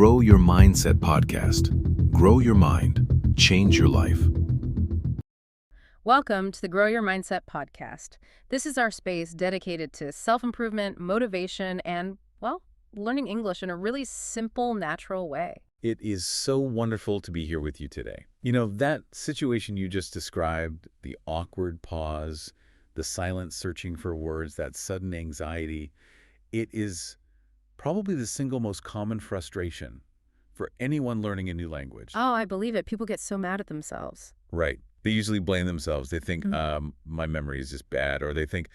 Grow Your Mindset podcast. Grow your mind. Change your life. Welcome to the Grow Your Mindset podcast. This is our space dedicated to self-improvement, motivation, and, well, learning English in a really simple, natural way. It is so wonderful to be here with you today. You know, that situation you just described, the awkward pause, the silent searching for words, that sudden anxiety, it is probably the single most common frustration for anyone learning a new language. Oh, I believe it. People get so mad at themselves. Right. They usually blame themselves. They think, my memory is just bad, or they think,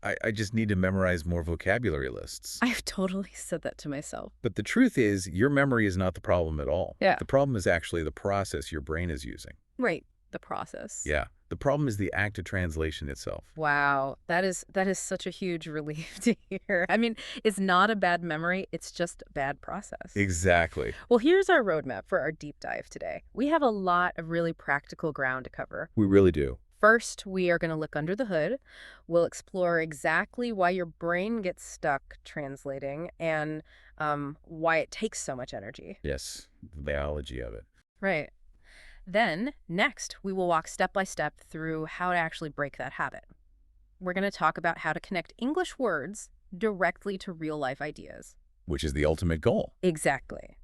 I just need to memorize more vocabulary lists. I've totally said that to myself. But the truth is, your memory is not the problem at all. Yeah. The problem is actually the process your brain is using. Right. The process. Yeah. The problem is the act of translation itself. Wow. That is such a huge relief to hear. I mean, it's not a bad memory. It's just a bad process. Exactly. Well, here's our roadmap for our deep dive today. We have a lot of really practical ground to cover. We really do. First, we are going to look under the hood. We'll explore exactly why your brain gets stuck translating and why it takes so much energy. Yes. The biology of it. Right. Then, next, we will walk step by step through how to actually break that habit. We're going to talk about how to connect English words directly to real-life ideas. Which is the ultimate goal. Exactly.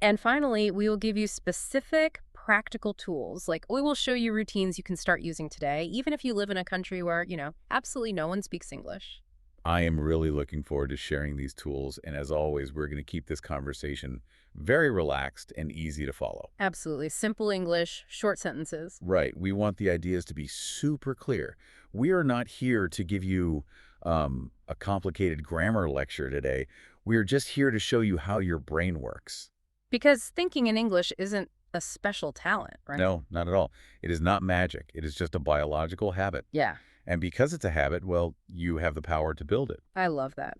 And finally, we will give you specific practical tools. Like, we will show you routines you can start using today, even if you live in a country where, absolutely no one speaks English. I am really looking forward to sharing these tools. And as always, we're going to keep this conversation very relaxed and easy to follow. Absolutely. Simple English, short sentences. Right. We want the ideas to be super clear. We are not here to give you a complicated grammar lecture today. We are just here to show you how your brain works. Because thinking in English isn't a special talent, right? No, not at all. It is not magic. It is just a biological habit. Yeah. And because it's a habit, well, you have the power to build it. I love that.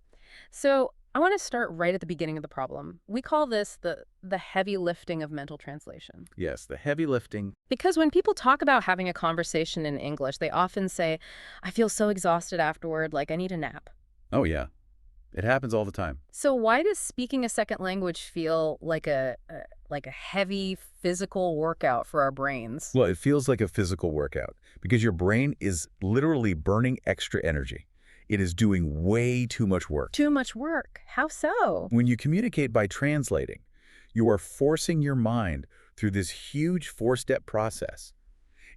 So I want to start right at the beginning of the problem. We call this the heavy lifting of mental translation. Yes, the heavy lifting. Because when people talk about having a conversation in English, they often say, I feel so exhausted afterward, like I need a nap. Oh, yeah. It happens all the time. So why does speaking a second language feel like a heavy physical workout for our brains? Well, it feels like a physical workout because your brain is literally burning extra energy. It is doing way too much work. Too much work? How so? When you communicate by translating, you are forcing your mind through this huge four-step process.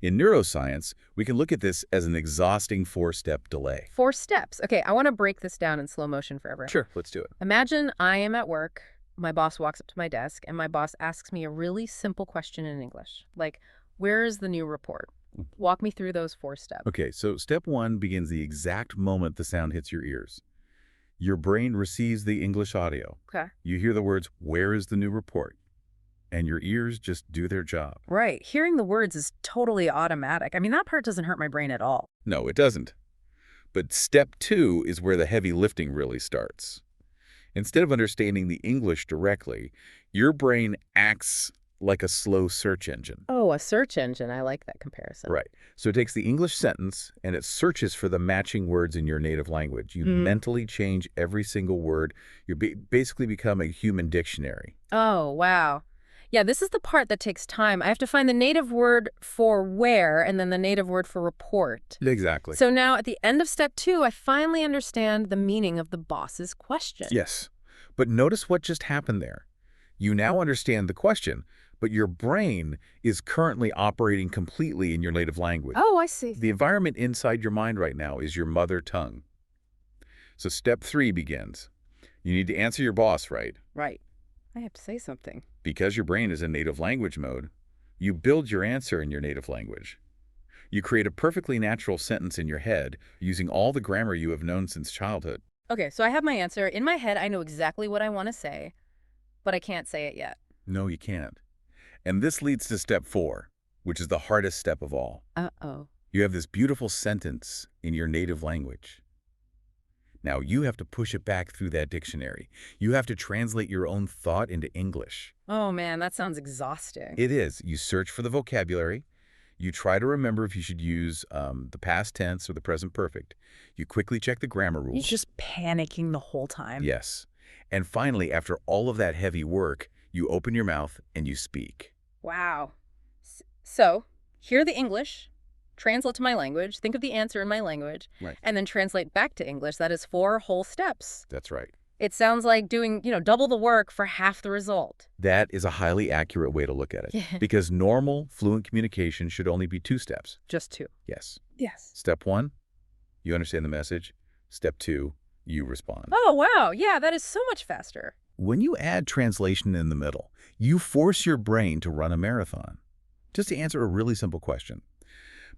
In neuroscience, we can look at this as an exhausting four-step delay. 4 steps. Okay, I want to break this down in slow motion for everyone. Sure, let's do it. Imagine I am at work, my boss walks up to my desk, and my boss asks me a really simple question in English, like, where is the new report? Walk me through those 4 steps. Okay, so step 1 begins the exact moment the sound hits your ears. Your brain receives the English audio. Okay. You hear the words, where is the new report? And your ears just do their job. Right. Hearing the words is totally automatic. I mean, that part doesn't hurt my brain at all. No, it doesn't. But step 2 is where the heavy lifting really starts. Instead of understanding the English directly, your brain acts like a slow search engine. Oh, a search engine. I like that comparison. Right. So it takes the English sentence and it searches for the matching words in your native language. You mentally change every single word. You basically become a human dictionary. Oh, wow. Yeah, this is the part that takes time. I have to find the native word for where and then the native word for report. Exactly. So now at the end of step 2, I finally understand the meaning of the boss's question. Yes. But notice what just happened there. You now understand the question, but your brain is currently operating completely in your native language. Oh, I see. The environment inside your mind right now is your mother tongue. So step 3 begins. You need to answer your boss right. Right. I have to say something. Because your brain is in native language mode, you build your answer in your native language. You create a perfectly natural sentence in your head using all the grammar you have known since childhood. Okay, so I have my answer. In my head, I know exactly what I want to say, but I can't say it yet. No, you can't. And this leads to step 4, which is the hardest step of all. Uh-oh. You have this beautiful sentence in your native language. Now, you have to push it back through that dictionary. You have to translate your own thought into English. Oh, man, that sounds exhausting. It is. You search for the vocabulary. You try to remember if you should use the past tense or the present perfect. You quickly check the grammar rules. You're just panicking the whole time. Yes. And finally, after all of that heavy work, You open your mouth and you speak. Wow. So, hear the English, translate to my language, think of the answer in my language, Right. and then translate back to English. That is 4 whole steps. That's right. It sounds like doing, double the work for half the result. That is a highly accurate way to look at it. Yeah. Because normal, fluent communication should only be 2 steps. Just 2. Yes. Yes. Step 1, you understand the message. Step 2, you respond. Oh, wow. Yeah, that is so much faster. When you add translation in the middle, you force your brain to run a marathon. Just to answer a really simple question.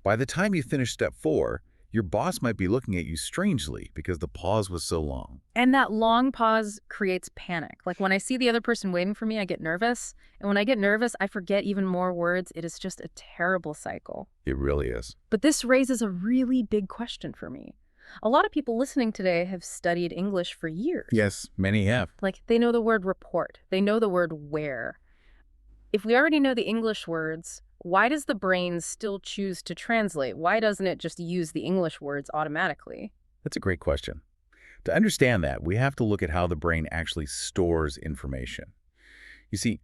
By the time you finish step 4, your boss might be looking at you strangely because the pause was so long. And that long pause creates panic. Like when I see the other person waiting for me, I get nervous. And when I get nervous, I forget even more words. It is just a terrible cycle. It really is. But this raises a really big question for me. A lot of people listening today have studied English for years. Yes, many have. Like they know the word report. They know the word where. If we already know the English words, why does the brain still choose to translate? Why doesn't it just use the English words automatically? That's a great question. To understand that, we have to look at how the brain actually stores information. You see,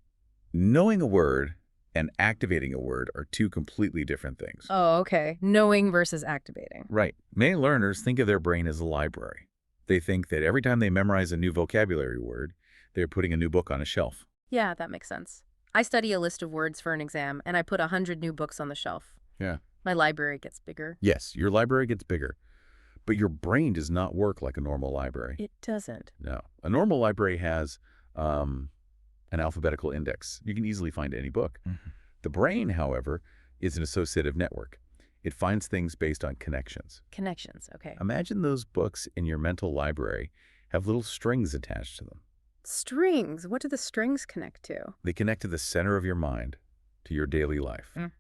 knowing a word and activating a word are 2 completely different things. Oh, okay. Knowing versus activating. Right. Many learners think of their brain as a library. They think that every time they memorize a new vocabulary word, they're putting a new book on a shelf. Yeah, that makes sense. I study a list of words for an exam, and I put 100 new books on the shelf. Yeah. My library gets bigger. Yes, your library gets bigger, but your brain does not work like a normal library. It doesn't. No. A normal library has an alphabetical index. You can easily find any book. The brain, however, is an associative network. It finds things based on connections. Connections, okay. Imagine those books in your mental library have little strings attached to them. Strings. What do the strings connect to? They connect to the center of your mind, to your daily life. Mm.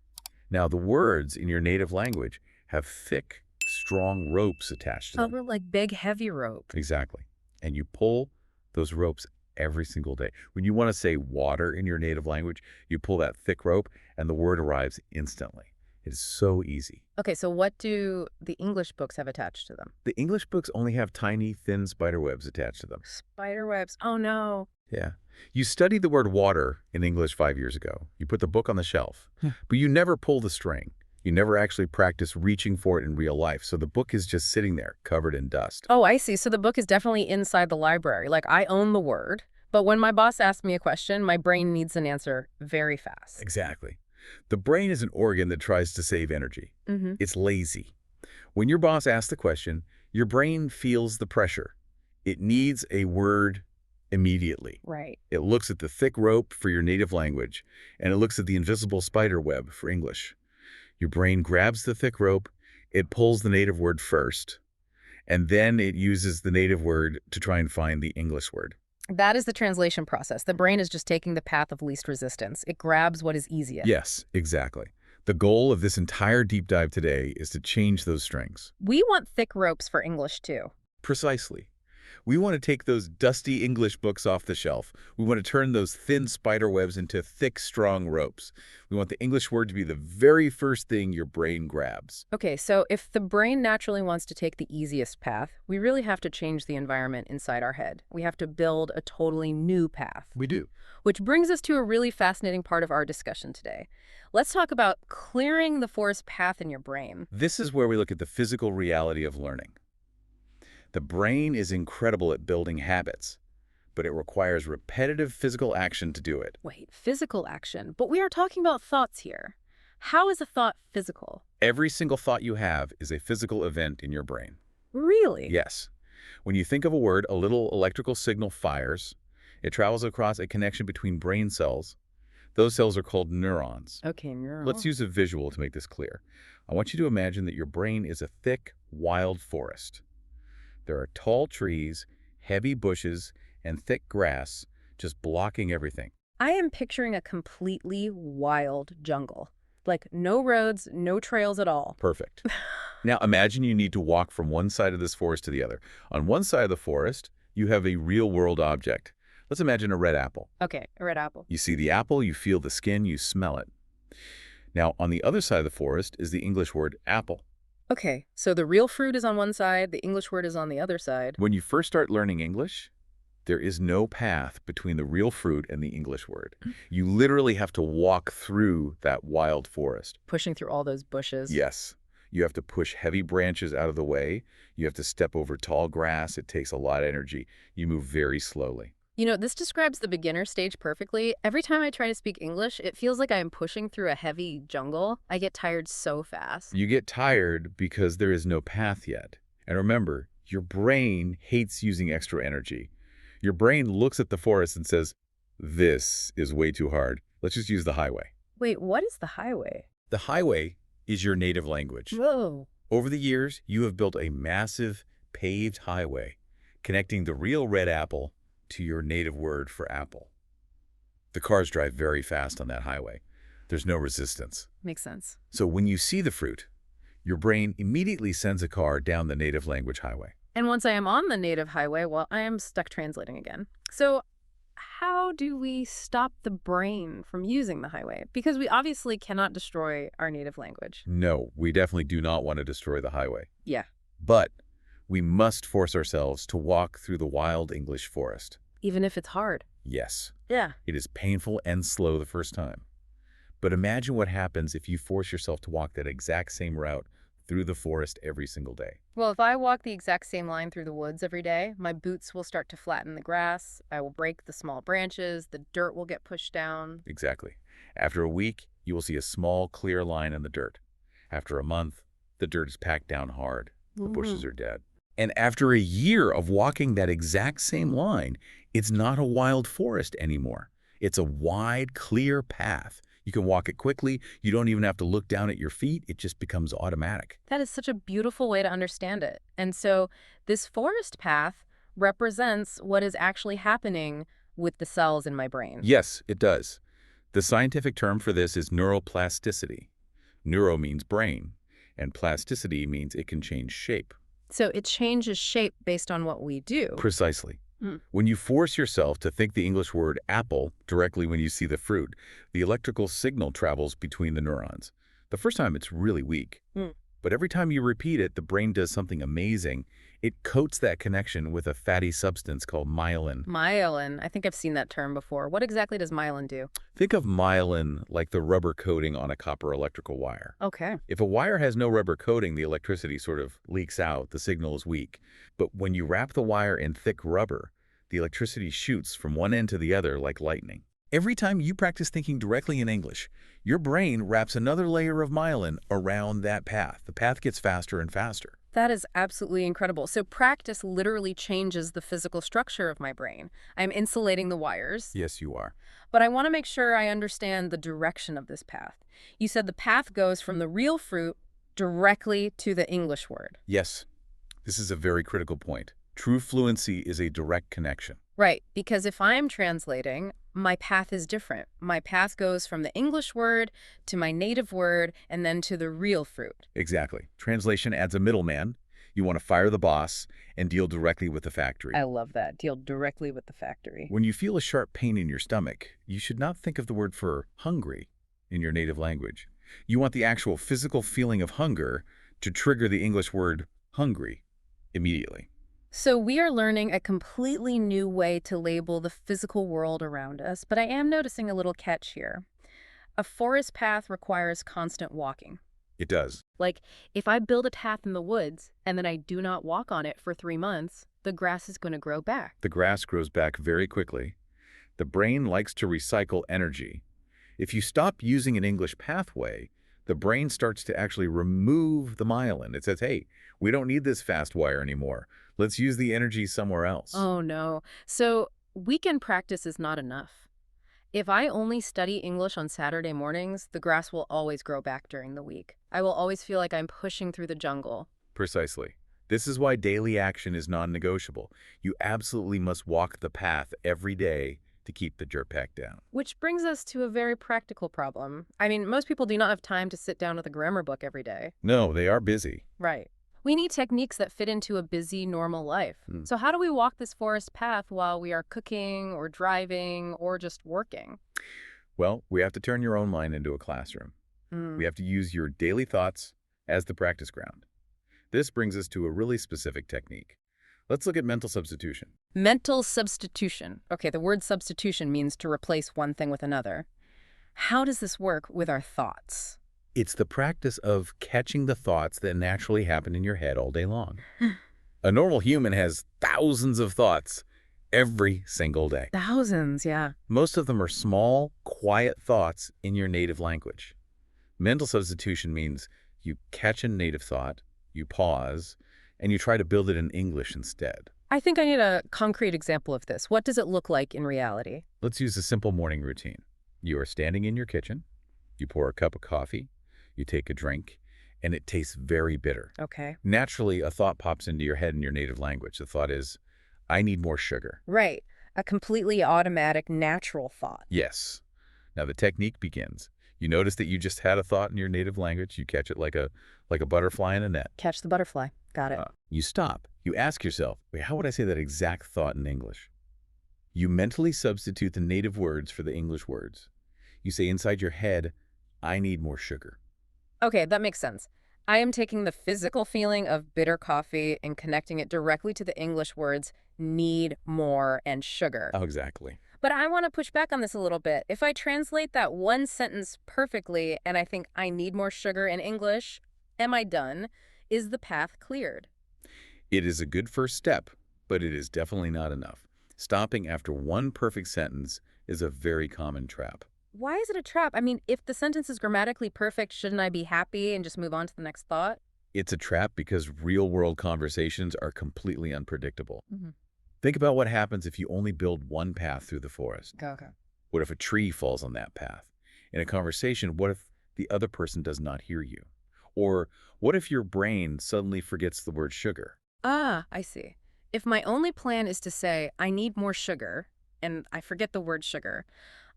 Now, the words in your native language have thick, strong ropes attached to them. Oh, like big, heavy rope. Exactly. And you pull those ropes every single day. When you want to say water in your native language, you pull that thick rope and the word arrives instantly. It is so easy. Okay, so what do the English books have attached to them? The English books only have tiny, thin spider webs attached to them. Spider webs. Oh, no. Yeah. You studied the word water in English 5 years ago. You put the book on the shelf, but you never pull the string. You never actually practice reaching for it in real life, so the book is just sitting there, covered in dust. Oh, I see. So the book is definitely inside the library. Like I own the word, but when my boss asks me a question, my brain needs an answer very fast. Exactly. The brain is an organ that tries to save energy. Mm-hmm. It's lazy. When your boss asks the question, your brain feels the pressure. It needs a word immediately. Right. It looks at the thick rope for your native language, and it looks at the invisible spider web for English. Your brain grabs the thick rope, it pulls the native word first, and then it uses the native word to try and find the English word. That is the translation process. The brain is just taking the path of least resistance. It grabs what is easiest. Yes, exactly. The goal of this entire deep dive today is to change those strings. We want thick ropes for English, too. Precisely. We want to take those dusty English books off the shelf. We want to turn those thin spider webs into thick, strong ropes. We want the English word to be the very first thing your brain grabs. Okay, so if the brain naturally wants to take the easiest path, we really have to change the environment inside our head. We have to build a totally new path. We do. Which brings us to a really fascinating part of our discussion today. Let's talk about clearing the forest path in your brain. This is where we look at the physical reality of learning. The brain is incredible at building habits, but it requires repetitive physical action to do it. Wait, physical action. But we are talking about thoughts here. How is a thought physical? Every single thought you have is a physical event in your brain. Really? Yes. When you think of a word, a little electrical signal fires. It travels across a connection between brain cells. Those cells are called neurons. Okay, neural. Let's use a visual to make this clear. I want you to imagine that your brain is a thick, wild forest. There are tall trees, heavy bushes, and thick grass just blocking everything. I am picturing a completely wild jungle. Like no roads, no trails at all. Perfect. Now imagine you need to walk from one side of this forest to the other. On one side of the forest, you have a real-world object. Let's imagine a red apple. Okay, a red apple. You see the apple, you feel the skin, you smell it. Now, on the other side of the forest is the English word apple. Okay, so the real fruit is on one side, the English word is on the other side. When you first start learning English, There is no path between the real fruit and the English word. You literally have to walk through that wild forest. Pushing through all those bushes. Yes. You have to push heavy branches out of the way. You have to step over tall grass. It takes a lot of energy. You move very slowly. You know, this describes the beginner stage perfectly. Every time I try to speak English, it feels like I am pushing through a heavy jungle. I get tired so fast. You get tired because there is no path yet. And remember, your brain hates using extra energy. Your brain looks at the forest and says, this is way too hard. Let's just use the highway. Wait, what is the highway? The highway is your native language. Whoa. Over the years, you have built a massive paved highway connecting the real red apple to your native word for apple. The cars drive very fast on that highway. There's no resistance. Makes sense. So when you see the fruit, your brain immediately sends a car down the native language highway. And once I am on the native highway, well, I am stuck translating again. So how do we stop the brain from using the highway? Because we obviously cannot destroy our native language. No, we definitely do not want to destroy the highway. Yeah. But we must force ourselves to walk through the wild English forest. Even if it's hard. Yes. Yeah. It is painful and slow the first time. But imagine what happens if you force yourself to walk that exact same route through the forest every single day. Well, if I walk the exact same line through the woods every day, my boots will start to flatten the grass, I will break the small branches, the dirt will get pushed down. Exactly. After a week, you will see a small, clear line in the dirt. After a month, the dirt is packed down hard. The bushes are dead. And after a year of walking that exact same line, it's not a wild forest anymore. It's a wide, clear path. You can walk it quickly. You don't even have to look down at your feet. It just becomes automatic. That is such a beautiful way to understand it. And so this forest path represents what is actually happening with the cells in my brain. Yes, it does. The scientific term for this is neuroplasticity. Neuro means brain, and plasticity means it can change shape. So it changes shape based on what we do. Precisely. When you force yourself to think the English word apple directly when you see the fruit, the electrical signal travels between the neurons. The first time it's really weak. But every time you repeat it, the brain does something amazing. It coats that connection with a fatty substance called myelin. Myelin. I think I've seen that term before. What exactly does myelin do? Think of myelin like the rubber coating on a copper electrical wire. Okay. If a wire has no rubber coating, the electricity sort of leaks out, the signal is weak. But when you wrap the wire in thick rubber, the electricity shoots from one end to the other like lightning. Every time you practice thinking directly in English, your brain wraps another layer of myelin around that path. The path gets faster and faster. That is absolutely incredible. So practice literally changes the physical structure of my brain. I'm insulating the wires. Yes, you are. But I want to make sure I understand the direction of this path. You said the path goes from the real fruit directly to the English word. Yes. This is a very critical point. True fluency is a direct connection. Right, because if I'm translating, my path is different. My path goes from the English word to my native word and then to the real fruit. Exactly. Translation adds a middleman. You want to fire the boss and deal directly with the factory. I love that. Deal directly with the factory. When you feel a sharp pain in your stomach, you should not think of the word for hungry in your native language. You want the actual physical feeling of hunger to trigger the English word hungry immediately. So we are learning a completely new way to label the physical world around us, but I am noticing a little catch here. A forest path requires constant walking. It does. Like, if I build a path in the woods and then I do not walk on it for 3 months, the grass is going to grow back. The grass grows back very quickly. The brain likes to recycle energy. If you stop using an English pathway, the brain starts to actually remove the myelin. It says, hey, we don't need this fast wire anymore. Let's use the energy somewhere else. Oh, no. So weekend practice is not enough. If I only study English on Saturday mornings, the grass will always grow back during the week. I will always feel like I'm pushing through the jungle. Precisely. This is why daily action is non-negotiable. You absolutely must walk the path every day to keep the dirt pack down. Which brings us to a very practical problem. I mean, most people do not have time to sit down with a grammar book every day. No, they are busy. Right. We need techniques that fit into a busy, normal life. So how do we walk this forest path while we are cooking or driving or just working? Well, we have to turn your own mind into a classroom. We have to use your daily thoughts as the practice ground. This brings us to a really specific technique. Let's look at mental substitution. Mental substitution. Okay, the word substitution means to replace one thing with another. How does this work with our thoughts? It's the practice of catching the thoughts that naturally happen in your head all day long. A normal human has thousands of thoughts every single day. Thousands, yeah. Most of them are small, quiet thoughts in your native language. Mental substitution means you catch a native thought, you pause, and you try to build it in English instead. I think I need a concrete example of this. What does it look like in reality? Let's use a simple morning routine. You are standing in your kitchen, you pour a cup of coffee, you take a drink, and it tastes very bitter. Okay. Naturally, a thought pops into your head in your native language. The thought is, I need more sugar. Right. A completely automatic, natural thought. Yes. Now the technique begins. You notice that you just had a thought in your native language. You catch it like a butterfly in a net. Catch the butterfly. Got it. You stop. You ask yourself, wait, how would I say that exact thought in English? You mentally substitute the native words for the English words. You say inside your head, I need more sugar. Okay, that makes sense. I am taking the physical feeling of bitter coffee and connecting it directly to the English words need more and sugar. Oh, exactly. But I want to push back on this a little bit. If I translate that one sentence perfectly and I think I need more sugar in English, am I done? Is the path cleared? It is a good first step, but it is definitely not enough. Stopping after one perfect sentence is a very common trap. Why is it a trap? I mean, if the sentence is grammatically perfect, shouldn't I be happy and just move on to the next thought? It's a trap because real-world conversations are completely unpredictable. Mm-hmm. Think about what happens if you only build one path through the forest. Okay. What if a tree falls on that path? In a conversation, what if the other person does not hear you? Or what if your brain suddenly forgets the word sugar? Ah, I see. If my only plan is to say, I need more sugar, and I forget the word sugar,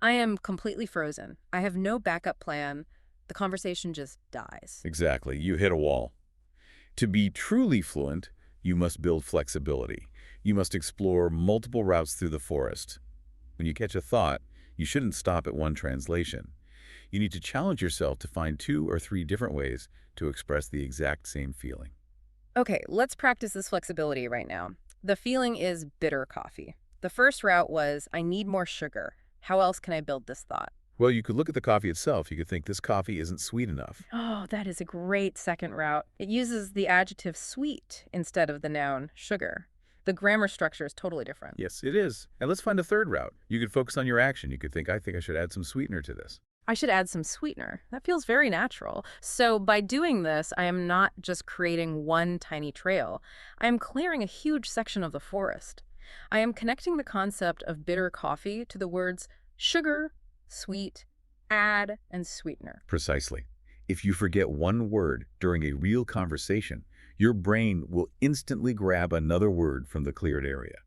I am completely frozen. I have no backup plan. The conversation just dies. Exactly. You hit a wall. To be truly fluent, you must build flexibility. You must explore multiple routes through the forest. When you catch a thought, you shouldn't stop at one translation. You need to challenge yourself to find 2 or 3 different ways to express the exact same feeling. Okay, let's practice this flexibility right now. The feeling is bitter coffee. The first route was, I need more sugar. How else can I build this thought? Well, you could look at the coffee itself. You could think this coffee isn't sweet enough. Oh, that is a great second route. It uses the adjective sweet instead of the noun sugar. The grammar structure is totally different. Yes, it is. And let's find a third route. You could focus on your action. You could think, I think I should add some sweetener to this. I should add some sweetener. That feels very natural. So by doing this, I am not just creating one tiny trail. I am clearing a huge section of the forest. I am connecting the concept of bitter coffee to the words sugar, sweet, add, and sweetener. Precisely. If you forget one word during a real conversation, your brain will instantly grab another word from the cleared area.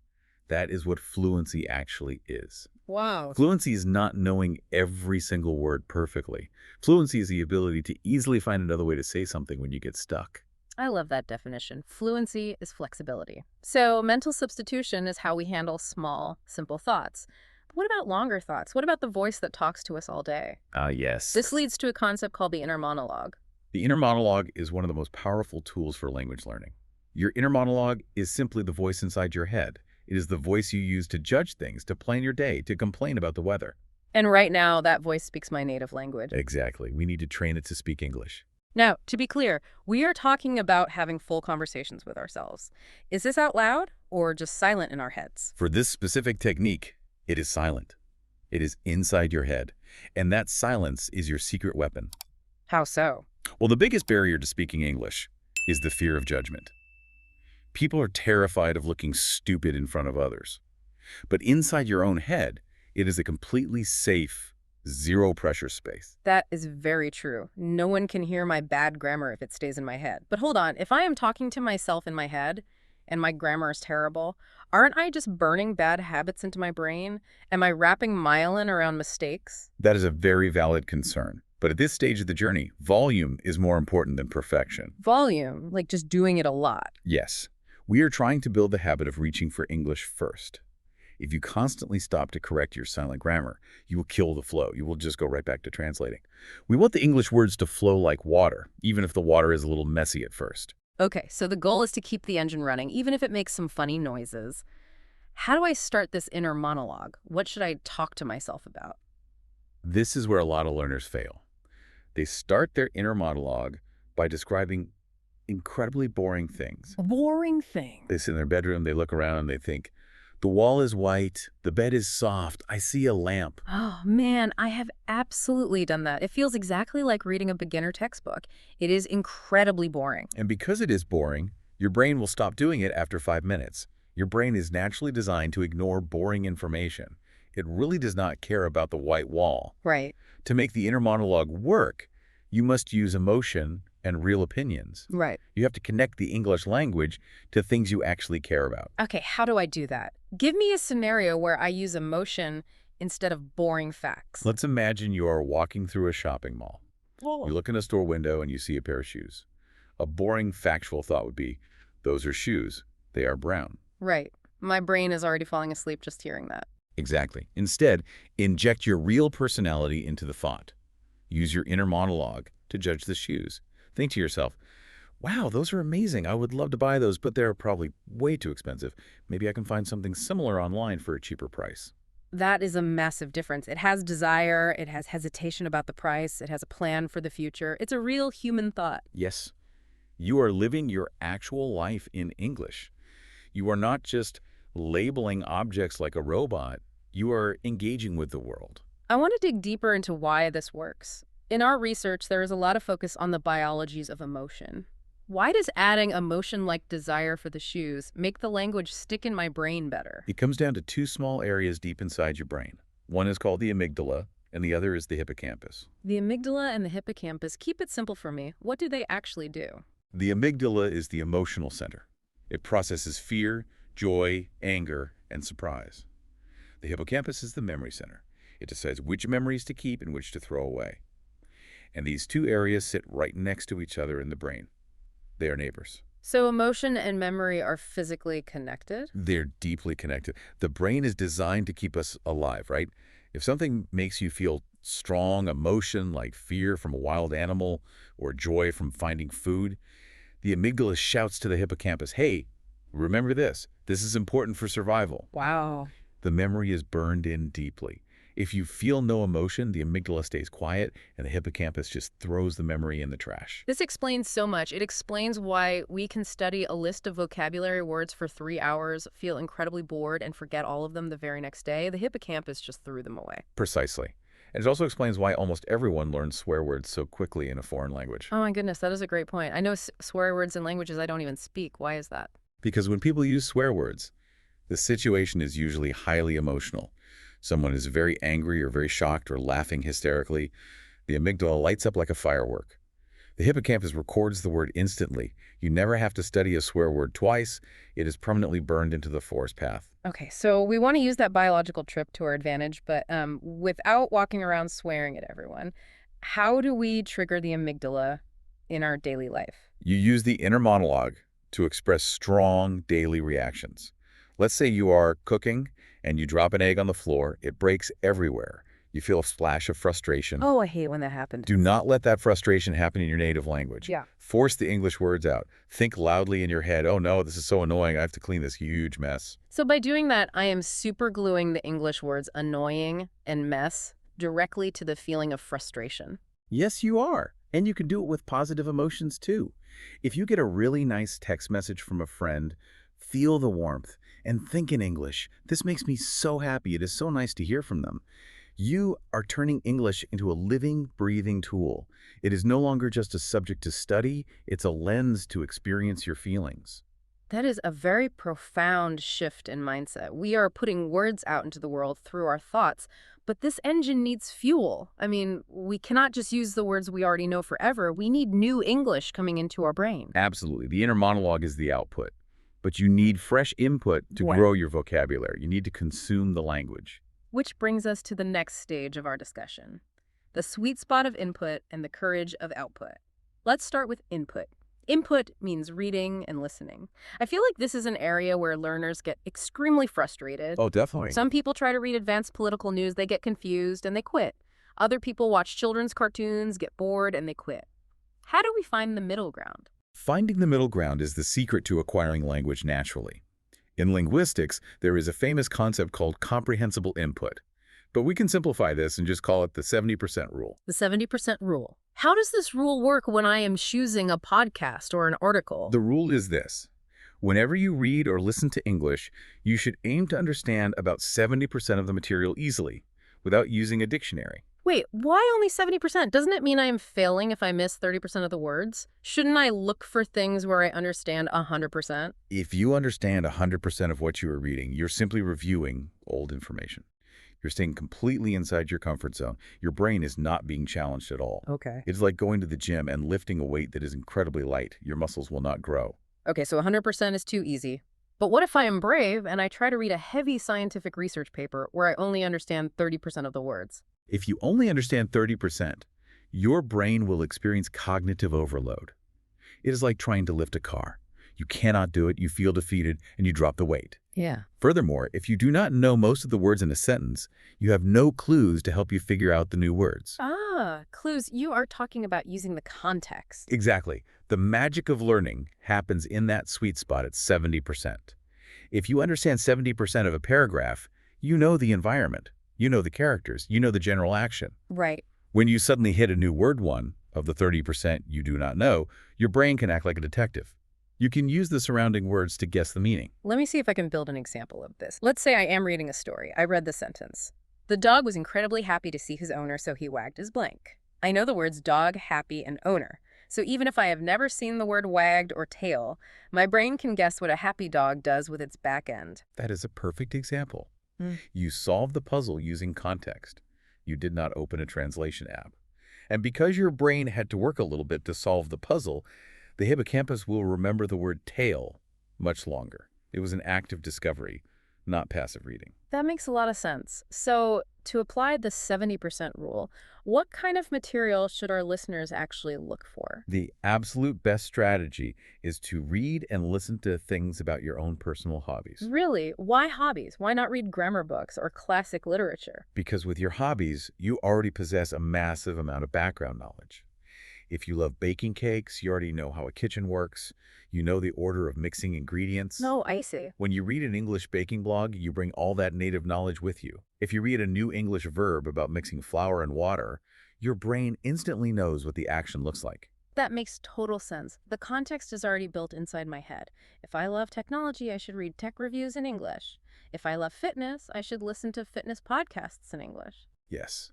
That is what fluency actually is. Wow. Fluency is not knowing every single word perfectly. Fluency is the ability to easily find another way to say something when you get stuck. I love that definition. Fluency is flexibility. So mental substitution is how we handle small, simple thoughts. But what about longer thoughts? What about the voice that talks to us all day? Yes. This leads to a concept called the inner monologue. The inner monologue is one of the most powerful tools for language learning. Your inner monologue is simply the voice inside your head. It is the voice you use to judge things, to plan your day, to complain about the weather. And right now, that voice speaks my native language. Exactly. We need to train it to speak English. Now, to be clear, we are talking about having full conversations with ourselves. Is this out loud or just silent in our heads? For this specific technique, it is silent. It is inside your head. And that silence is your secret weapon. How so? Well, the biggest barrier to speaking English is the fear of judgment. People are terrified of looking stupid in front of others. But inside your own head, it is a completely safe, zero-pressure space. That is very true. No one can hear my bad grammar if it stays in my head. But hold on, if I am talking to myself in my head and my grammar is terrible, aren't I just burning bad habits into my brain? Am I wrapping myelin around mistakes? That is a very valid concern. But at this stage of the journey, volume is more important than perfection. Volume, like just doing it a lot. Yes. We are trying to build the habit of reaching for English first. If you constantly stop to correct your silent grammar, you will kill the flow. You will just go right back to translating. We want the English words to flow like water, even if the water is a little messy at first. Okay, so the goal is to keep the engine running, even if it makes some funny noises. How do I start this inner monologue? What should I talk to myself about? This is where a lot of learners fail. They start their inner monologue by describing incredibly boring things. Boring thing. They sit in their bedroom, they look around, and they think, the wall is white, the bed is soft, I see a lamp. Oh, man, I have absolutely done that. It feels exactly like reading a beginner textbook. It is incredibly boring. And because it is boring, your brain will stop doing it after 5 minutes. Your brain is naturally designed to ignore boring information. It really does not care about the white wall. Right. To make the inner monologue work, you must use emotion and real opinions. Right. You have to connect the English language to things you actually care about. Okay, how do I do that? Give me a scenario where I use emotion instead of boring facts. Let's imagine you are walking through a shopping mall. You look in a store window and you see a pair of shoes. A boring factual thought would be, those are shoes. They are brown. Right. My brain is already falling asleep just hearing that. Exactly. Instead, inject your real personality into the thought. Use your inner monologue to judge the shoes. Think to yourself, wow, those are amazing. I would love to buy those, but they're probably way too expensive. Maybe I can find something similar online for a cheaper price. That is a massive difference. It has desire, it has hesitation about the price, it has a plan for the future. It's a real human thought. Yes, you are living your actual life in English. You are not just labeling objects like a robot. You are engaging with the world. I want to dig deeper into why this works. In our research, there is a lot of focus on the biologies of emotion. Why does adding emotion like desire for the shoes make the language stick in my brain better? It comes down to two small areas deep inside your brain. One is called the amygdala, and the other is the hippocampus. The amygdala and the hippocampus, keep it simple for me. What do they actually do? The amygdala is the emotional center. It processes fear, joy, anger, and surprise. The hippocampus is the memory center. It decides which memories to keep and which to throw away. And these two areas sit right next to each other in the brain. They are neighbors. So emotion and memory are physically connected? They're deeply connected. The brain is designed to keep us alive, right? If something makes you feel strong emotion like fear from a wild animal or joy from finding food, the amygdala shouts to the hippocampus, hey, remember this. This is important for survival. Wow. The memory is burned in deeply. If you feel no emotion, the amygdala stays quiet and the hippocampus just throws the memory in the trash. This explains so much. It explains why we can study a list of vocabulary words for 3 hours, feel incredibly bored, and forget all of them the very next day. The hippocampus just threw them away. Precisely. And it also explains why almost everyone learns swear words so quickly in a foreign language. Oh my goodness, that is a great point. I know swear words in languages I don't even speak. Why is that? Because when people use swear words, the situation is usually highly emotional. Someone is very angry or very shocked or laughing hysterically. The amygdala lights up like a firework. The hippocampus records the word instantly. You never have to study a swear word twice. It is permanently burned into the force path. Okay, so we want to use that biological trip to our advantage, but without walking around swearing at everyone, how do we trigger the amygdala in our daily life? You use the inner monologue to express strong daily reactions. Let's say you are cooking and you drop an egg on the floor. It breaks everywhere. You feel a splash of frustration. Oh, I hate when that happens. Do not let that frustration happen in your native language. Yeah. Force the English words out. Think loudly in your head, oh no, this is so annoying, I have to clean this huge mess. So by doing that, I am super gluing the English words annoying and mess directly to the feeling of frustration. Yes, you are. And you can do it with positive emotions too. If you get a really nice text message from a friend, feel the warmth and think in English. This makes me so happy. It is so nice to hear from them. You are turning English into a living, breathing tool. It is no longer just a subject to study, it's a lens to experience your feelings. That is a very profound shift in mindset. We are putting words out into the world through our thoughts, but this engine needs fuel. I mean, we cannot just use the words we already know forever. We need new English coming into our brain. Absolutely. The inner monologue is the output, but you need fresh input to grow your vocabulary. You need to consume the language. Which brings us to the next stage of our discussion, the sweet spot of input and the courage of output. Let's start with input. Input means reading and listening. I feel like this is an area where learners get extremely frustrated. Oh, definitely. Some people try to read advanced political news, they get confused and they quit. Other people watch children's cartoons, get bored, and they quit. How do we find the middle ground? Finding the middle ground is the secret to acquiring language naturally. In linguistics, there is a famous concept called comprehensible input. But we can simplify this and just call it the 70% rule. The 70% rule. How does this rule work when I am choosing a podcast or an article? The rule is this. Whenever you read or listen to English, you should aim to understand about 70% of the material easily, without using a dictionary. Wait, why only 70%? Doesn't it mean I am failing if I miss 30% of the words? Shouldn't I look for things where I understand 100%? If you understand 100% of what you are reading, you're simply reviewing old information. You're staying completely inside your comfort zone. Your brain is not being challenged at all. Okay. It's like going to the gym and lifting a weight that is incredibly light. Your muscles will not grow. Okay, so 100% is too easy. But what if I am brave and I try to read a heavy scientific research paper where I only understand 30% of the words? If you only understand 30%, your brain will experience cognitive overload. It is like trying to lift a car. You cannot do it, you feel defeated, and you drop the weight. Yeah. Furthermore, if you do not know most of the words in a sentence, you have no clues to help you figure out the new words. Ah, clues. You are talking about using the context. Exactly. The magic of learning happens in that sweet spot at 70%. If you understand 70% of a paragraph, you know the environment, you know the characters, you know the general action. Right. When you suddenly hit a new word one of the 30% you do not know, your brain can act like a detective. You can use the surrounding words to guess the meaning. Let me see if I can build an example of this. Let's say I am reading a story. I read the sentence. The dog was incredibly happy to see his owner, so he wagged his blank. I know the words dog, happy, and owner. So even if I have never seen the word wagged or tail, my brain can guess what a happy dog does with its back end. That is a perfect example. You solved the puzzle using context. You did not open a translation app. And because your brain had to work a little bit to solve the puzzle, the hippocampus will remember the word tail much longer. It was an active discovery, not passive reading. That makes a lot of sense. So to apply the 70% rule, what kind of material should our listeners actually look for? The absolute best strategy is to read and listen to things about your own personal hobbies. Really? Why hobbies? Why not read grammar books or classic literature? Because with your hobbies, you already possess a massive amount of background knowledge. If you love baking cakes, you already know how a kitchen works. You know the order of mixing ingredients. No, I see. When you read an English baking blog, you bring all that native knowledge with you. If you read a new English verb about mixing flour and water, your brain instantly knows what the action looks like. That makes total sense. The context is already built inside my head. If I love technology, I should read tech reviews in English. If I love fitness, I should listen to fitness podcasts in English. Yes.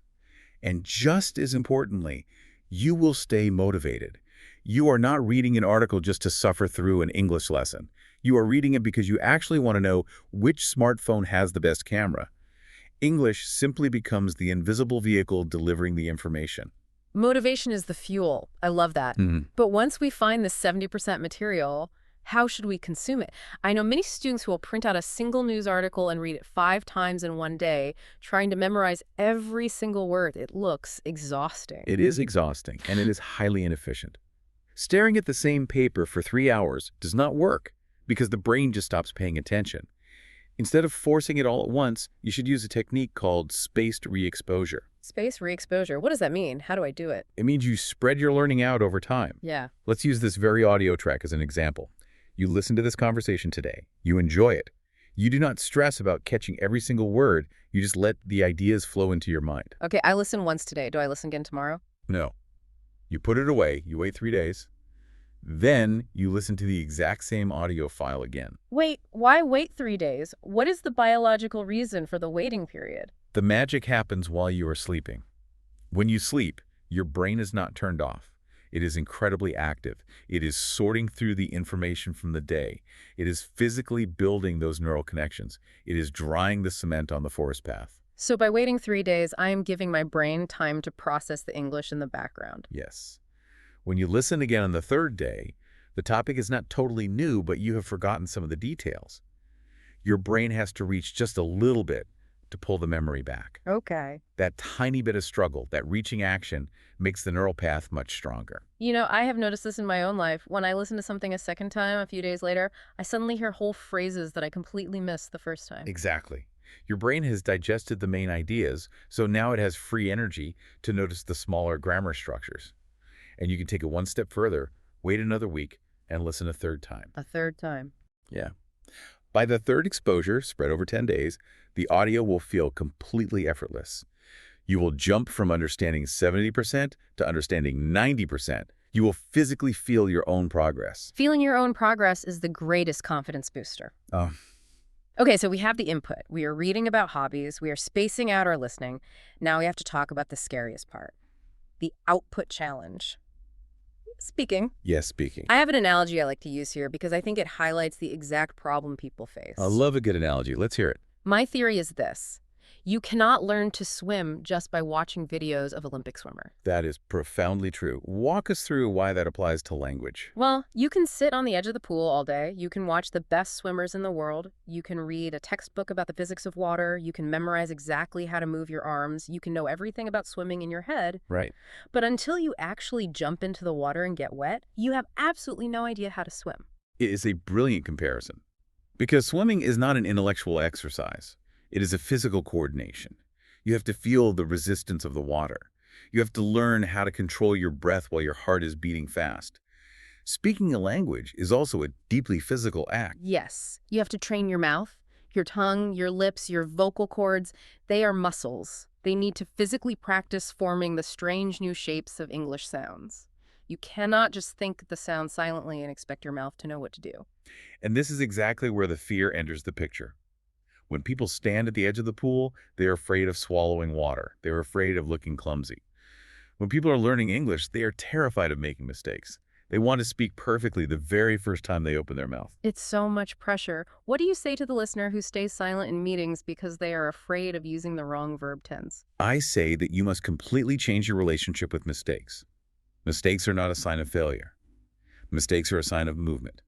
And just as importantly, you will stay motivated. You are not reading an article just to suffer through an English lesson. You are reading it because you actually want to know which smartphone has the best camera. English simply becomes the invisible vehicle delivering the information. Motivation is the fuel. I love that. But once we find the 70% material, how should we consume it? I know many students who will print out a single news article and read it 5 times in one day, trying to memorize every single word. It looks exhausting. It is exhausting, and it is highly inefficient. Staring at the same paper for 3 hours does not work because the brain just stops paying attention. Instead of forcing it all at once, you should use a technique called spaced re-exposure. Space re-exposure. What does that mean? How do I do it? It means you spread your learning out over time. Yeah. Let's use this very audio track as an example. You listen to this conversation today. You enjoy it. You do not stress about catching every single word. You just let the ideas flow into your mind. Okay, I listened once today. Do I listen again tomorrow? No. You put it away. You wait 3 days. Then you listen to the exact same audio file again. Wait, why wait 3 days? What is the biological reason for the waiting period? The magic happens while you are sleeping. When you sleep, your brain is not turned off. It is incredibly active. It is sorting through the information from the day. It is physically building those neural connections. It is drying the cement on the forest path. So by waiting 3 days, I am giving my brain time to process the English in the background. Yes. When you listen again on the 3rd day, the topic is not totally new, but you have forgotten some of the details. Your brain has to reach just a little bit to pull the memory back. Okay. That tiny bit of struggle, that reaching action, makes the neural path much stronger. You know, I have noticed this in my own life. When I listen to something a second time, a few days later, I suddenly hear whole phrases that I completely missed the first time. Exactly. Your brain has digested the main ideas, so now it has free energy to notice the smaller grammar structures. And you can take it one step further, wait another week, and listen a third time. A third time. Yeah. By the third exposure, spread over 10 days, the audio will feel completely effortless. You will jump from understanding 70% to understanding 90%. You will physically feel your own progress. Feeling your own progress is the greatest confidence booster. Oh, Okay, so we have the input. We are reading about hobbies. We are spacing out our listening. Now we have to talk about the scariest part, the output challenge. Speaking. yes, speaking. I have an analogy I like to use here because I think it highlights the exact problem people face. I love a good analogy. Let's hear it. My theory is this. You cannot learn to swim just by watching videos of Olympic swimmers. That is profoundly true. Walk us through why that applies to language. Well, you can sit on the edge of the pool all day. You can watch the best swimmers in the world. You can read a textbook about the physics of water. You can memorize exactly how to move your arms. You can know everything about swimming in your head. Right. But until you actually jump into the water and get wet, you have absolutely no idea how to swim. It is a brilliant comparison. Because swimming is not an intellectual exercise. It is a physical coordination. You have to feel the resistance of the water. You have to learn how to control your breath while your heart is beating fast. Speaking a language is also a deeply physical act. Yes, you have to train your mouth, your tongue, your lips, your vocal cords. They are muscles. They need to physically practice forming the strange new shapes of English sounds. You cannot just think the sound silently and expect your mouth to know what to do. And this is exactly where the fear enters the picture. When people stand at the edge of the pool, they are afraid of swallowing water. They're afraid of looking clumsy. When people are learning English, they are terrified of making mistakes. They want to speak perfectly the very first time they open their mouth. It's so much pressure. What do you say to the listener who stays silent in meetings because they are afraid of using the wrong verb tense? I say that you must completely change your relationship with mistakes. Mistakes are not a sign of failure. Mistakes are a sign of movement.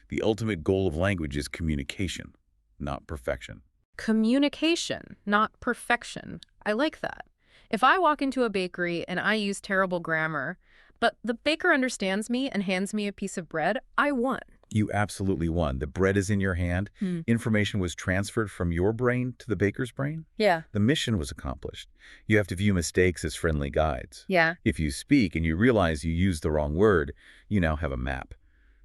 The ultimate goal of language is communication, not perfection. Communication, not perfection. I like that. If I walk into a bakery and I use terrible grammar, but the baker understands me and hands me a piece of bread, I won. You absolutely won. The bread is in your hand. Information was transferred from your brain to the baker's brain. Yeah. The mission was accomplished. You have to view mistakes as friendly guides. Yeah. If you speak and you realize you used the wrong word, you now have a map.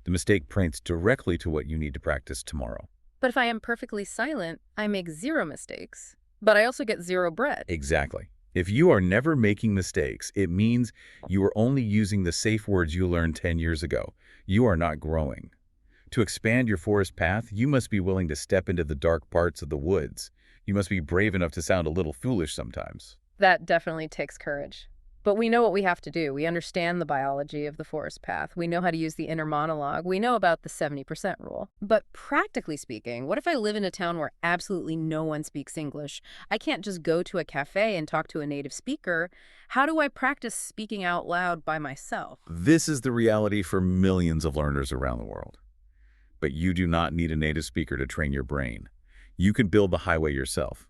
The mistake points directly to what you need to practice tomorrow. But if I am perfectly silent, I make zero mistakes. But I also get zero bread. Exactly. If you are never making mistakes, it means you are only using the safe words you learned 10 years ago. You are not growing. To expand your forest path, you must be willing to step into the dark parts of the woods. You must be brave enough to sound a little foolish sometimes. That definitely takes courage. But we know what we have to do. We understand the biology of the forest path. We know how to use the inner monologue. We know about the 70% rule. But practically speaking, what if I live in a town where absolutely no one speaks English? I can't just go to a cafe and talk to a native speaker. How do I practice speaking out loud by myself? This is the reality for millions of learners around the world. But you do not need a native speaker to train your brain. You can build the highway yourself.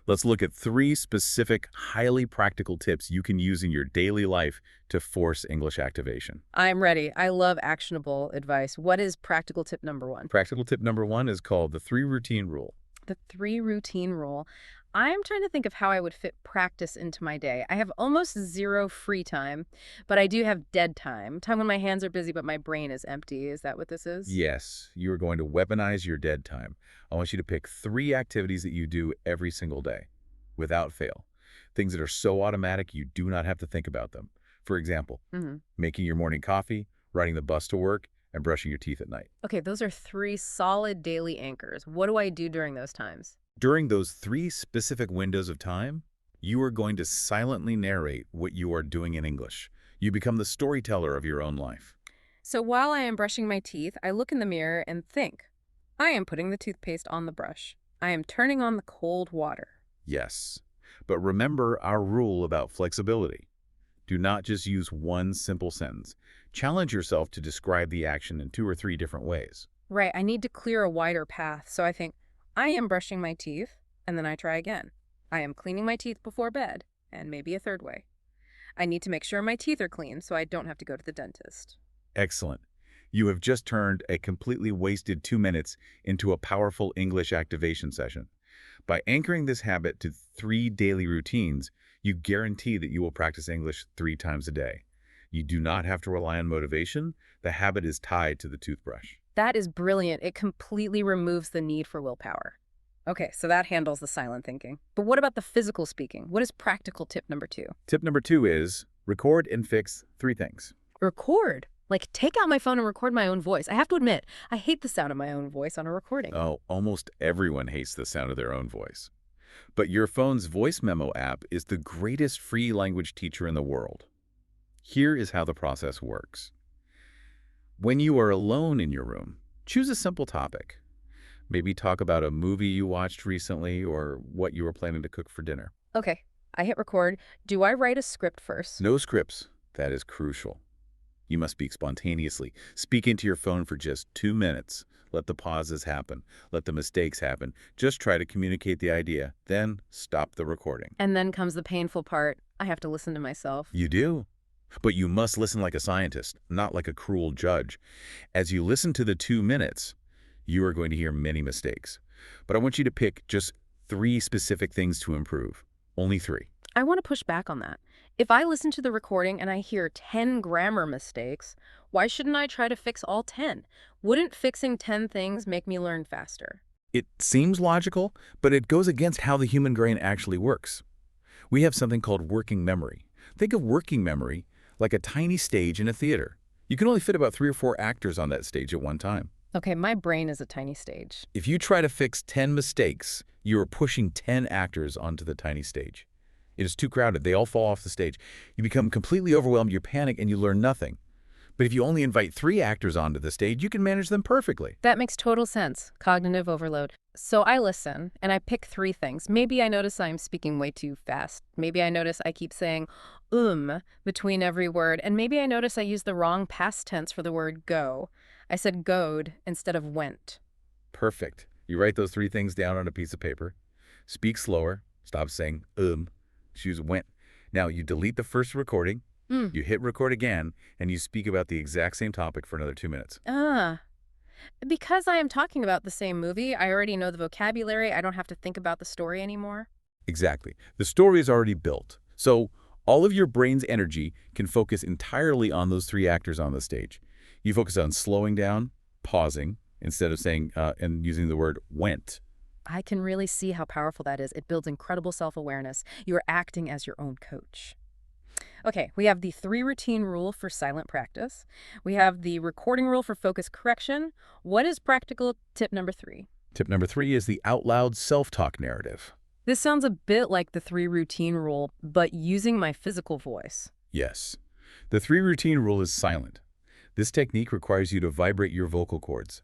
Let's look at 3 specific, highly practical tips you can use in your daily life to force English activation. I'm ready. I love actionable advice. What is practical tip number 1? Practical tip number 1 is called the 3 routine rule. The 3 routine rule. I'm trying to think of how I would fit practice into my day. I have almost zero free time, but I do have dead time. Time when my hands are busy, but my brain is empty. Is that what this is? Yes, you are going to weaponize your dead time. I want you to pick 3 activities that you do every single day, without fail. Things that are so automatic you do not have to think about them. For example, making your morning coffee, riding the bus to work, and brushing your teeth at night. Okay, those are 3 solid daily anchors. What do I do during those times? During those 3 specific windows of time, you are going to silently narrate what you are doing in English. You become the storyteller of your own life. So while I am brushing my teeth, I look in the mirror and think, I am putting the toothpaste on the brush. I am turning on the cold water. Yes, but remember our rule about flexibility. Do not just use one simple sentence. Challenge yourself to describe the action in 2 or 3 different ways. Right, I need to clear a wider path, so I think, I am brushing my teeth, and then I try again. I am cleaning my teeth before bed, and maybe a third way. I need to make sure my teeth are clean so I don't have to go to the dentist. Excellent. You have just turned a completely wasted 2 minutes into a powerful English activation session. By anchoring this habit to 3 daily routines, you guarantee that you will practice English 3 times a day. You do not have to rely on motivation. The habit is tied to the toothbrush. That is brilliant. It completely removes the need for willpower. Okay, so that handles the silent thinking. But what about the physical speaking? What is practical tip number 2? Tip number 2 is record and fix 3 things. Record. Like, take out my phone and record my own voice. I have to admit, I hate the sound of my own voice on a recording. Oh, almost everyone hates the sound of their own voice. But your phone's voice memo app is the greatest free language teacher in the world. Here is how the process works. When you are alone in your room, choose a simple topic. Maybe talk about a movie you watched recently or what you were planning to cook for dinner. Okay, I hit record. Do I write a script first? No scripts. That is crucial. You must speak spontaneously. Speak into your phone for just 2 minutes. Let the pauses happen. Let the mistakes happen. Just try to communicate the idea. Then stop the recording. And then comes the painful part. I have to listen to myself. You do. But you must listen like a scientist, not like a cruel judge. As you listen to the 2 minutes, you are going to hear many mistakes. But I want you to pick just 3 specific things to improve. Only 3. I want to push back on that. If I listen to the recording and I hear 10 grammar mistakes, why shouldn't I try to fix all 10? Wouldn't fixing 10 things make me learn faster? It seems logical, but it goes against how the human brain actually works. We have something called working memory. Think of working memory like a tiny stage in a theater. You can only fit about 3 or 4 actors on that stage at one time. Okay, my brain is a tiny stage. If you try to fix 10 mistakes, you are pushing 10 actors onto the tiny stage. It is too crowded. They all fall off the stage. You become completely overwhelmed, you panic, and you learn nothing. But if you only invite 3 actors onto the stage, you can manage them perfectly. That makes total sense. Cognitive overload. So I listen, and I pick 3 things. Maybe I notice I'm speaking way too fast. Maybe I notice I keep saying between every word. And maybe I notice I use the wrong past tense for the word go. I said goed instead of went. Perfect. You write those 3 things down on a piece of paper. Speak slower. Stop saying Choose went. Now you delete the first recording. You hit record again, and you speak about the exact same topic for another 2 minutes. Because I am talking about the same movie, I already know the vocabulary. I don't have to think about the story anymore. Exactly. The story is already built. So all of your brain's energy can focus entirely on those 3 actors on the stage. You focus on slowing down, pausing, instead of saying and using the word went. I can really see how powerful that is. It builds incredible self-awareness. You are acting as your own coach. Okay, we have the 3 routine rule for silent practice. We have the recording rule for focus correction. What is practical tip number 3? Tip number 3 is the out loud self-talk narrative. This sounds a bit like the 3 routine rule, but using my physical voice. Yes. The 3 routine rule is silent. This technique requires you to vibrate your vocal cords.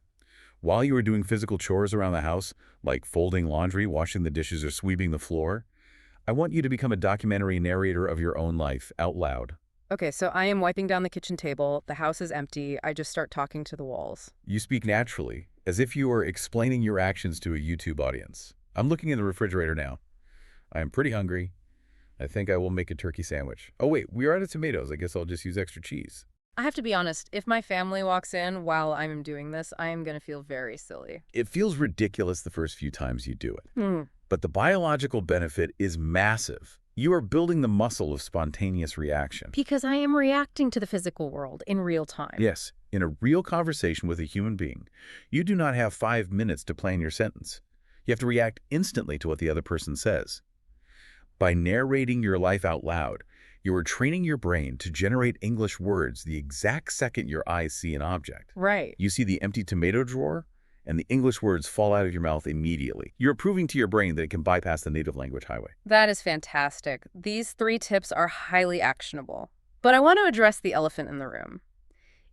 While you are doing physical chores around the house, like folding laundry, washing the dishes, or sweeping the floor, I want you to become a documentary narrator of your own life, out loud. Okay, so I am wiping down the kitchen table. The house is empty. I just start talking to the walls. You speak naturally, as if you are explaining your actions to a YouTube audience. I'm looking in the refrigerator now. I am pretty hungry. I think I will make a turkey sandwich. Oh wait, we are out of tomatoes. I guess I'll just use extra cheese. I have to be honest, if my family walks in while I'm doing this, I am going to feel very silly. It feels ridiculous the first few times you do it. But the biological benefit is massive. You are building the muscle of spontaneous reaction. Because I am reacting to the physical world in real time. Yes, in a real conversation with a human being, you do not have 5 minutes to plan your sentence. You have to react instantly to what the other person says. By narrating your life out loud, you are training your brain to generate English words the exact second your eyes see an object. Right. You see the empty tomato drawer, and the English words fall out of your mouth immediately. You're proving to your brain that it can bypass the native language highway. That is fantastic. These 3 tips are highly actionable. But I want to address the elephant in the room.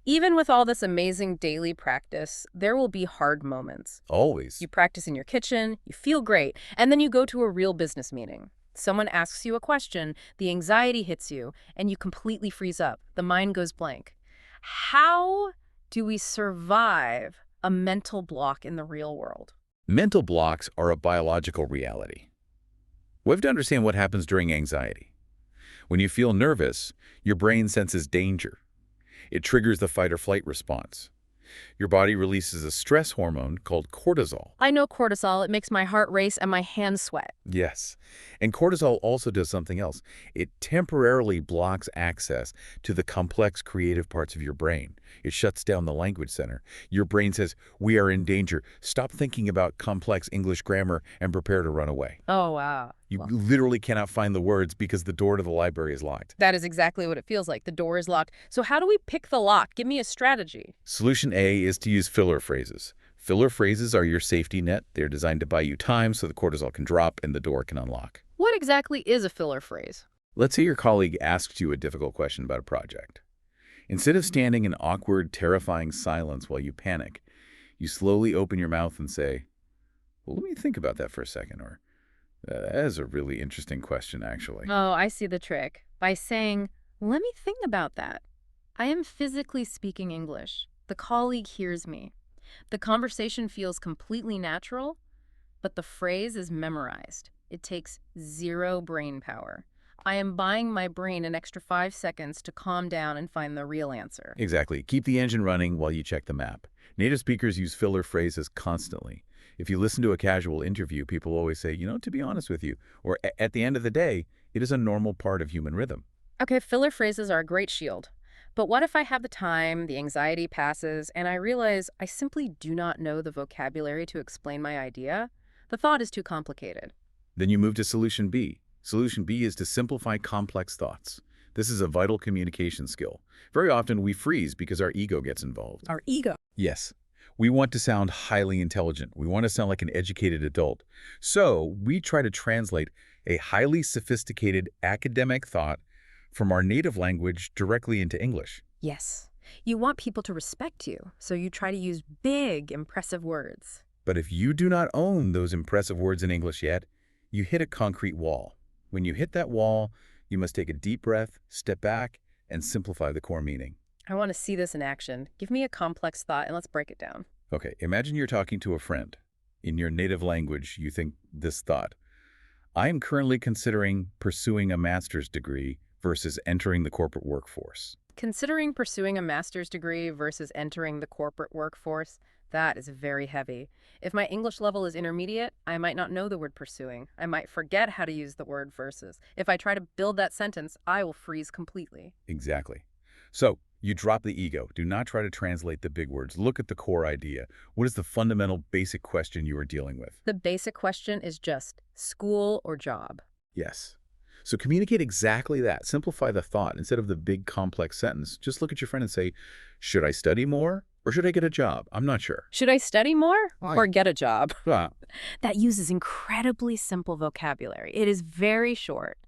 Even with all this amazing daily practice, there will be hard moments. Always. You practice in your kitchen, you feel great, and then you go to a real business meeting. Someone asks you a question, the anxiety hits you, and you completely freeze up. The mind goes blank. How do we survive a mental block in the real world? Mental blocks are a biological reality. We have to understand what happens during anxiety. When you feel nervous, your brain senses danger. It triggers the fight or flight response. Your body releases a stress hormone called cortisol. I know cortisol. It makes my heart race and my hands sweat. Yes. And cortisol also does something else. It temporarily blocks access to the complex creative parts of your brain. It shuts down the language center. Your brain says, "We are in danger. Stop thinking about complex English grammar and prepare to run away." Oh, wow. You literally cannot find the words because the door to the library is locked. That is exactly what it feels like. The door is locked. So how do we pick the lock? Give me a strategy. Solution A is to use filler phrases. Filler phrases are your safety net. They're designed to buy you time so the cortisol can drop and the door can unlock. What exactly is a filler phrase? Let's say your colleague asks you a difficult question about a project. Instead of standing in awkward, terrifying silence while you panic, you slowly open your mouth and say, "Well, let me think about that for a second," or "That is a really interesting question, actually." Oh, I see the trick. By saying, "Let me think about that." I am physically speaking English. The colleague hears me. The conversation feels completely natural, but the phrase is memorized. It takes zero brain power. I am buying my brain an extra 5 seconds to calm down and find the real answer. Exactly. Keep the engine running while you check the map. Native speakers use filler phrases constantly. If you listen to a casual interview, people always say, "To be honest with you," or "At the end of the day," it is a normal part of human rhythm. Okay, filler phrases are a great shield. But what if I have the time, the anxiety passes, and I realize I simply do not know the vocabulary to explain my idea? The thought is too complicated. Then you move to solution B. Solution B is to simplify complex thoughts. This is a vital communication skill. Very often we freeze because our ego gets involved. Our ego. Yes. We want to sound highly intelligent. We want to sound like an educated adult. So we try to translate a highly sophisticated academic thought from our native language directly into English. Yes. You want people to respect you, so you try to use big, impressive words. But if you do not own those impressive words in English yet, you hit a concrete wall. When you hit that wall, you must take a deep breath, step back, and simplify the core meaning. I want to see this in action. Give me a complex thought and let's break it down. Okay, imagine you're talking to a friend. In your native language, you think this thought: "I am currently considering pursuing a master's degree versus entering the corporate workforce." Considering pursuing a master's degree versus entering the corporate workforce, that is very heavy. If my English level is intermediate, I might not know the word pursuing. I might forget how to use the word versus. If I try to build that sentence, I will freeze completely. Exactly. So you drop the ego. Do not try to translate the big words. Look at the core idea. What is the fundamental basic question you are dealing with? The basic question is just school or job. Yes. So communicate exactly that. Simplify the thought. Instead of the big complex sentence, just look at your friend and say, "Should I study more or should I get a job? I'm not sure." Should I study more or get a job? Ah, That uses incredibly simple vocabulary. It is very short,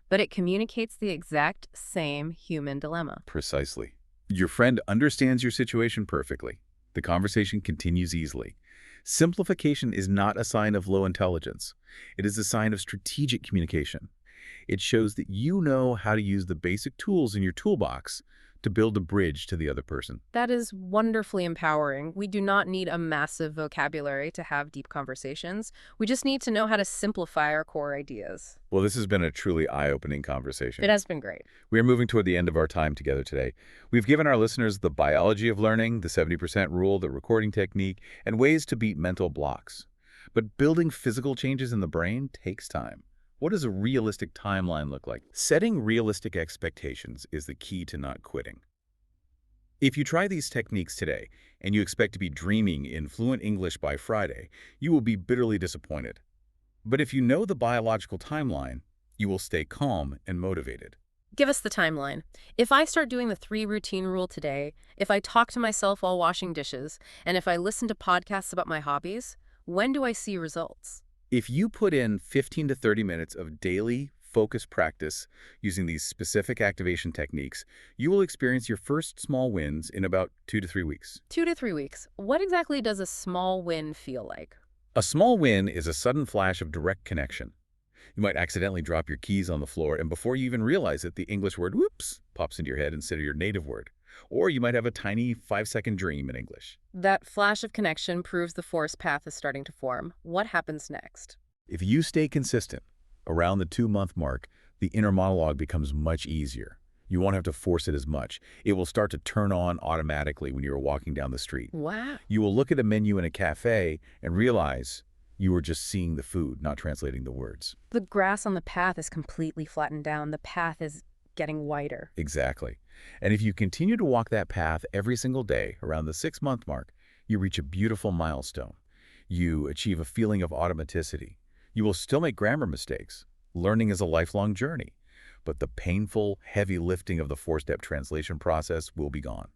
but it communicates the exact same human dilemma. precisely. Your friend understands your situation perfectly. The conversation continues easily. Simplification is not a sign of low intelligence. It is a sign of strategic communication. It shows that you know how to use the basic tools in your toolbox to build a bridge to the other person. That is wonderfully empowering. We do not need a massive vocabulary to have deep conversations. We just need to know how to simplify our core ideas. Well, this has been a truly eye-opening conversation. It has been great. We are moving toward the end of our time together today. We've given our listeners the biology of learning, the 70% rule, the recording technique, and ways to beat mental blocks. But building physical changes in the brain takes time. What does a realistic timeline look like? Setting realistic expectations is the key to not quitting. If you try these techniques today and you expect to be dreaming in fluent English by Friday, you will be bitterly disappointed. But if you know the biological timeline, you will stay calm and motivated. Give us the timeline. If I start doing the 3 routine rule today, if I talk to myself while washing dishes, and if I listen to podcasts about my hobbies, when do I see results? If you put in 15 to 30 minutes of daily focused practice using these specific activation techniques, you will experience your first small wins in about 2 to 3 weeks. 2 to 3 weeks. What exactly does a small win feel like? A small win is a sudden flash of direct connection. You might accidentally drop your keys on the floor, and before you even realize it, the English word "whoops" pops into your head instead of your native word. Or you might have a tiny 5-second dream in English. That flash of connection proves the forest path is starting to form. What happens next? If you stay consistent, around the 2-month mark, the inner monologue becomes much easier. You won't have to force it as much. It will start to turn on automatically when you're walking down the street. Wow. You will look at a menu in a cafe and realize you were just seeing the food, not translating the words. The grass on the path is completely flattened down. The path is getting wider. Exactly. And if you continue to walk that path every single day around the 6-month mark, you reach a beautiful milestone. You achieve a feeling of automaticity. You will still make grammar mistakes. Learning is a lifelong journey. But the painful, heavy lifting of the 4-step translation process will be gone.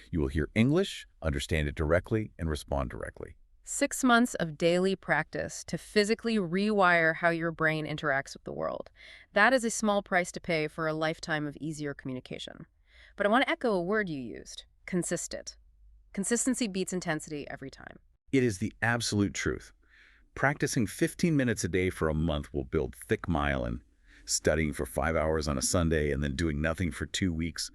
You will hear English, understand it directly, and respond directly. 6 months of daily practice to physically rewire how your brain interacts with the world. That is a small price to pay for a lifetime of easier communication. But I want to echo a word you used, consistent. Consistency beats intensity every time. It is the absolute truth. Practicing 15 minutes a day for a month will build thick myelin. Studying for 5 hours on a Sunday and then doing nothing for 2 weeks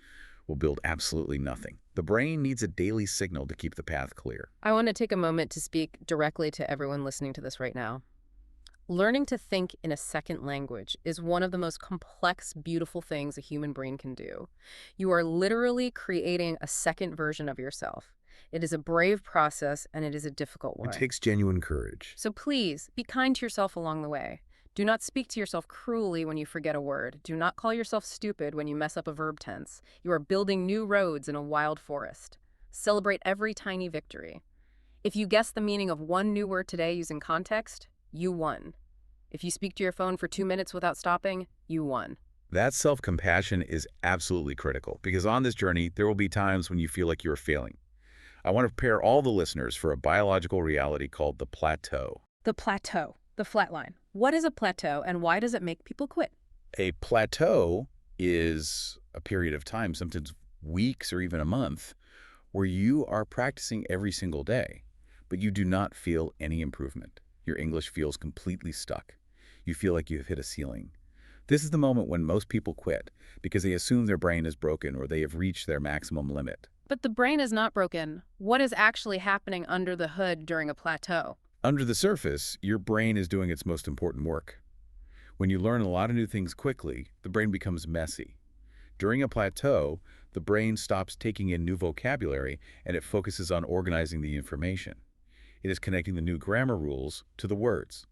will build absolutely nothing. The brain needs a daily signal to keep the path clear. I want to take a moment to speak directly to everyone listening to this right now. Learning to think in a second language is one of the most complex, beautiful things a human brain can do. You are literally creating a second version of yourself. It is a brave process, and it is a difficult one. It takes genuine courage. So please, be kind to yourself along the way. Do not speak to yourself cruelly when you forget a word. Do not call yourself stupid when you mess up a verb tense. You are building new roads in a wild forest. Celebrate every tiny victory. If you guess the meaning of one new word today using context, you won. If you speak to your phone for 2 minutes without stopping, you won. That self-compassion is absolutely critical because on this journey, there will be times when you feel like you're failing. I want to prepare all the listeners for a biological reality called the plateau. The plateau, the flat line. What is a plateau and why does it make people quit? A plateau is a period of time, sometimes weeks or even a month, where you are practicing every single day, but you do not feel any improvement. Your English feels completely stuck. You feel like you've hit a ceiling. This is the moment when most people quit because they assume their brain is broken or they have reached their maximum limit. But the brain is not broken. What is actually happening under the hood during a plateau? Under the surface, your brain is doing its most important work. When you learn a lot of new things quickly, the brain becomes messy. During a plateau, the brain stops taking in new vocabulary and it focuses on organizing the information. It is connecting the new grammar rules to the words.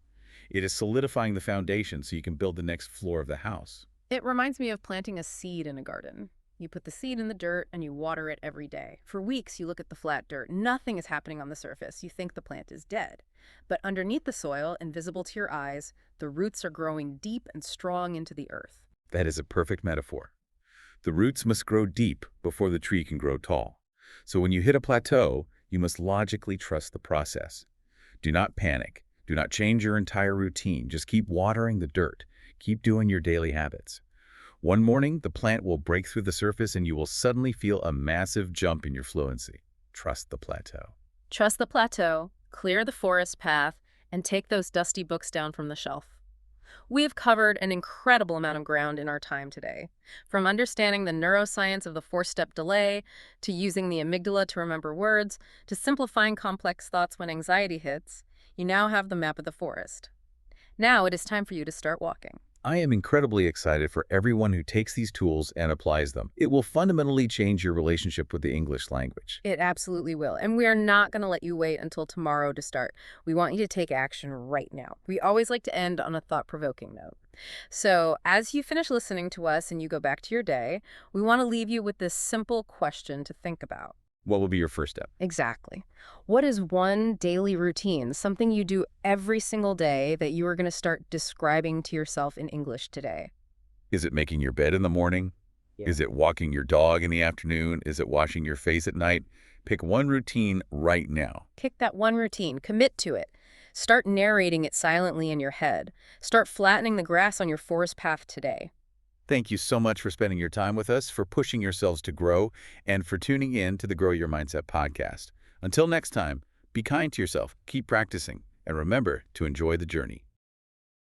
It is solidifying the foundation so you can build the next floor of the house. It reminds me of planting a seed in a garden. You put the seed in the dirt and you water it every day. For weeks, you look at the flat dirt. Nothing is happening on the surface. You think the plant is dead. But underneath the soil, invisible to your eyes, the roots are growing deep and strong into the earth. That is a perfect metaphor. The roots must grow deep before the tree can grow tall. So when you hit a plateau, you must logically trust the process. Do not panic. Do not change your entire routine. Just keep watering the dirt. Keep doing your daily habits. One morning, the plant will break through the surface and you will suddenly feel a massive jump in your fluency. Trust the plateau. Trust the plateau, clear the forest path, and take those dusty books down from the shelf. We have covered an incredible amount of ground in our time today. From understanding the neuroscience of the 4-step delay, to using the amygdala to remember words, to simplifying complex thoughts when anxiety hits, you now have the map of the forest. Now it is time for you to start walking. I am incredibly excited for everyone who takes these tools and applies them. It will fundamentally change your relationship with the English language. It absolutely will. And we are not going to let you wait until tomorrow to start. We want you to take action right now. We always like to end on a thought-provoking note. So as you finish listening to us and you go back to your day, we want to leave you with this simple question to think about. What will be your first step? Exactly. What is one daily routine, something you do every single day that you are going to start describing to yourself in English today? Is it making your bed in the morning? Yeah. Is it walking your dog in the afternoon? Is it washing your face at night? Pick one routine right now. Pick that one routine. Commit to it. Start narrating it silently in your head. Start flattening the grass on your forest path today. Thank you so much for spending your time with us, for pushing yourselves to grow, and for tuning in to the Grow Your Mindset podcast. Until next time, be kind to yourself, keep practicing, and remember to enjoy the journey.